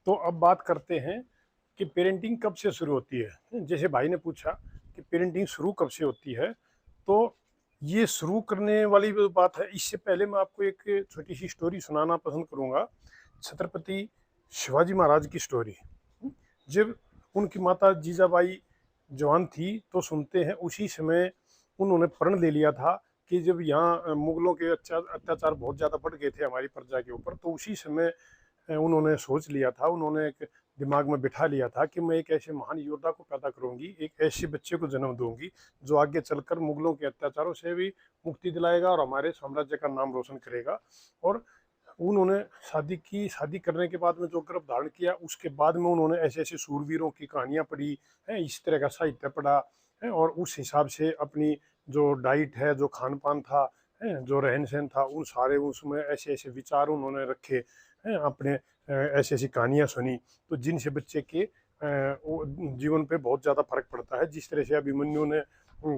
तो अब बात करते हैं कि पेरेंटिंग कब से शुरू होती है। जैसे भाई ने पूछा कि पेरेंटिंग शुरू कब से होती है, तो ये शुरू करने वाली जो बात है, इससे पहले मैं आपको एक छोटी सी स्टोरी सुनाना पसंद करूंगा। छत्रपति शिवाजी महाराज की स्टोरी। जब उनकी माता जीजाबाई जवान थी तो सुनते हैं उसी समय उन्होंने प्रण ले लिया था कि जब यहाँ मुगलों के अत्याचार बहुत ज़्यादा बढ़ गए थे हमारी प्रजा के ऊपर, तो उसी समय उन्होंने सोच लिया था, उन्होंने एक दिमाग में बिठा लिया था कि मैं एक ऐसे महान योद्धा को पैदा करूंगी, एक ऐसे बच्चे को जन्म दूंगी जो आगे चलकर मुगलों के अत्याचारों से भी मुक्ति दिलाएगा और हमारे साम्राज्य का नाम रोशन करेगा। और उन्होंने शादी की। शादी करने के बाद में जो गर्भ धारण किया, उसके बाद में उन्होंने ऐसे ऐसे सूरवीरों की कहानियां पढ़ी है, इस तरह का साहित्य पढ़ा है, और उस हिसाब से अपनी जो डाइट है, जो खान पान था है, जो रहन सहन था, उन सारे उसमें ऐसे ऐसे विचार उन्होंने रखे हैं अपने। ऐसी ऐसी कहानियां सुनी तो जिनसे बच्चे के जीवन पे बहुत ज़्यादा फर्क पड़ता है। जिस तरह से अभिमन्यु ने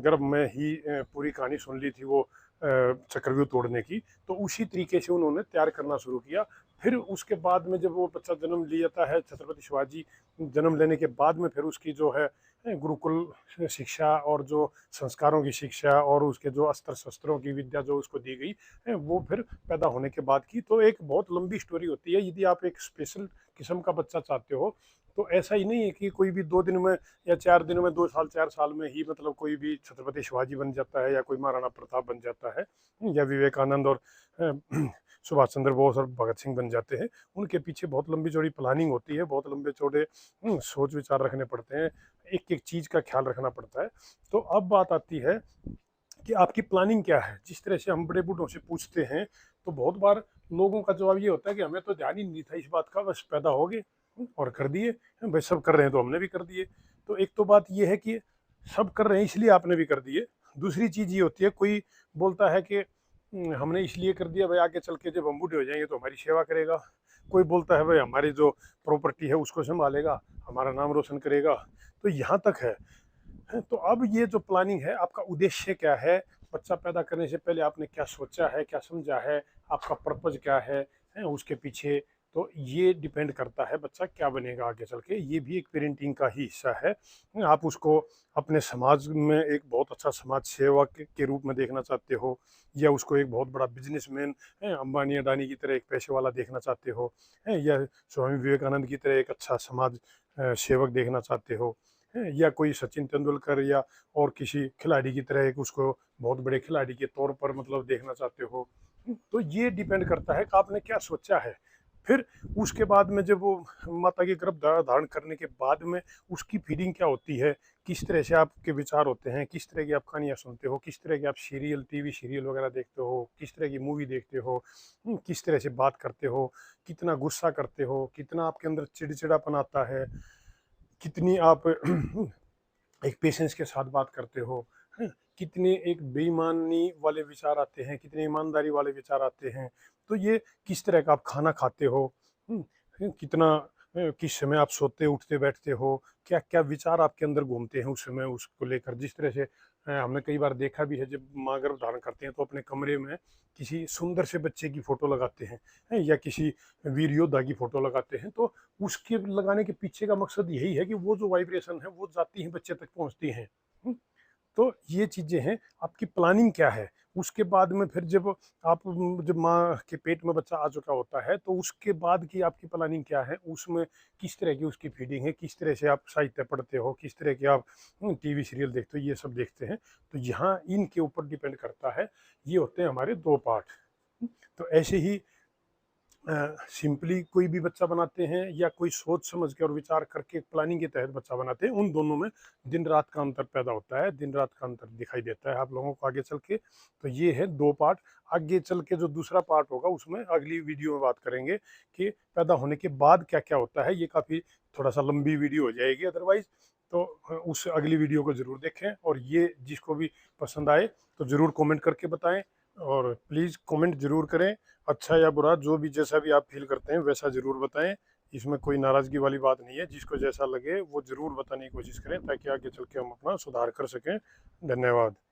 गर्भ में ही पूरी कहानी सुन ली थी वो चक्रव्यूह तोड़ने की, तो उसी तरीके से उन्होंने तैयार करना शुरू किया। फिर उसके बाद में जब वो बच्चा जन्म लिया है, छत्रपति शिवाजी जन्म लेने के बाद में फिर उसकी जो है गुरुकुल शिक्षा और जो संस्कारों की शिक्षा और उसके जो अस्त्र शस्त्रों की विद्या जो उसको दी गई है, वो फिर पैदा होने के बाद की। तो एक बहुत लंबी स्टोरी होती है। यदि आप एक स्पेशल किस्म का बच्चा चाहते हो तो ऐसा ही नहीं है कि कोई भी 2 दिन में या 4 दिन में, 2 साल 4 साल में ही मतलब कोई भी छत्रपति शिवाजी बन जाता है या कोई महाराणा प्रताप बन जाता है या विवेकानंद और सुभाष चंद्र बोस और भगत सिंह बन जाते हैं। उनके पीछे बहुत लंबी चौड़ी प्लानिंग होती है, बहुत लंबे चौड़े सोच विचार रखने पड़ते हैं, एक एक चीज़ का ख्याल रखना पड़ता है। तो अब बात आती है कि आपकी प्लानिंग क्या है। जिस तरह से हम बड़े बूढ़ों से पूछते हैं तो बहुत बार लोगों का जवाब ये होता है कि हमें तो ध्यान ही नहीं था इस बात का, बस पैदा हो गए और कर दिए, भाई सब कर रहे हैं तो हमने भी कर दिए। तो एक तो बात ये है कि सब कर रहे हैं इसलिए आपने भी कर दिए। दूसरी चीज़ ये होती है, कोई बोलता है कि हमने इसलिए कर दिया भाई आगे चल के जब हम बूढ़े हो जाएंगे तो हमारी सेवा करेगा। कोई बोलता है भाई हमारी जो प्रॉपर्टी है उसको संभालेगा, हमारा नाम रोशन करेगा। तो यहाँ तक है। तो अब ये जो प्लानिंग है, आपका उद्देश्य क्या है, बच्चा पैदा करने से पहले आपने क्या सोचा है, क्या समझा है, आपका पर्पज क्या है उसके पीछे। तो ये डिपेंड करता है बच्चा क्या बनेगा आगे चल के। ये भी एक पेरेंटिंग का ही हिस्सा है। आप उसको अपने समाज में एक बहुत अच्छा समाज सेवक के रूप में देखना चाहते हो, या उसको एक बहुत बड़ा बिजनेसमैन अंबानी अडानी की तरह एक पैसे वाला देखना चाहते हो, या स्वामी विवेकानंद की तरह एक अच्छा समाज सेवक देखना चाहते हो, या कोई सचिन तेंदुलकर या और किसी खिलाड़ी की तरह एक उसको बहुत बड़े खिलाड़ी के तौर पर मतलब देखना चाहते हो। तो ये डिपेंड करता है कि आपने क्या सोचा है। फिर उसके बाद में जब वो माता के गर्भ धारण करने के बाद में उसकी फीडिंग क्या होती है, किस तरह से आपके विचार होते हैं, किस तरह की आप कहानियाँ सुनते हो, किस तरह की आप सीरियल टीवी सीरियल वगैरह देखते हो, किस तरह की मूवी देखते हो, किस तरह से बात करते हो, कितना गुस्सा करते हो, कितना आपके अंदर चिड़चिड़ापन आता है, कितनी आप एक पेशेंस के साथ बात करते हो, हैं? कितने एक बेईमानी वाले विचार आते हैं, कितने ईमानदारी वाले विचार आते हैं। तो ये किस तरह का आप खाना खाते हो, कितना किस समय आप सोते उठते बैठते हो, क्या क्या विचार आपके अंदर घूमते हैं उस समय उसको लेकर। जिस तरह से हमने कई बार देखा भी है, जब माँ गर्भ धारण करते हैं तो अपने कमरे में किसी सुंदर से बच्चे की फोटो लगाते हैं, या किसी वीर योद्धा की फोटो लगाते हैं। तो उसके लगाने के पीछे का मकसद यही है कि वो जो वाइब्रेशन है वो जाती है बच्चे तक पहुंचती है। तो ये चीजें हैं। आपकी प्लानिंग क्या है। उसके बाद में फिर जब आप जब माँ के पेट में बच्चा आ चुका होता है तो उसके बाद की आपकी प्लानिंग क्या है, उसमें किस तरह की उसकी फीडिंग है, किस तरह से आप साहित्य पढ़ते हो, किस तरह के आप टीवी सीरियल देखते हो, ये सब देखते हैं। तो यहाँ इनके ऊपर डिपेंड करता है। ये होते हैं हमारे 2 पार्ट। तो ऐसे ही सिंपली कोई भी बच्चा बनाते हैं या कोई सोच समझ के और विचार करके प्लानिंग के तहत बच्चा बनाते हैं, उन दोनों में दिन रात का अंतर पैदा होता है, दिन रात का अंतर दिखाई देता है आप लोगों को आगे चल के। तो ये है 2 पार्ट। आगे चल के जो दूसरा पार्ट होगा उसमें अगली वीडियो में बात करेंगे कि पैदा होने के बाद क्या क्या होता है। ये काफ़ी थोड़ा सा लंबी वीडियो हो जाएगी अदरवाइज। तो उस अगली वीडियो को ज़रूर देखें, और ये जिसको भी पसंद आए तो ज़रूर कमेंट करके बताएं। और प्लीज़ कमेंट ज़रूर करें, अच्छा या बुरा जो भी जैसा भी आप फील करते हैं वैसा ज़रूर बताएं। इसमें कोई नाराज़गी वाली बात नहीं है। जिसको जैसा लगे वो ज़रूर बताने की कोशिश करें ताकि आगे चल के हम अपना सुधार कर सकें। धन्यवाद।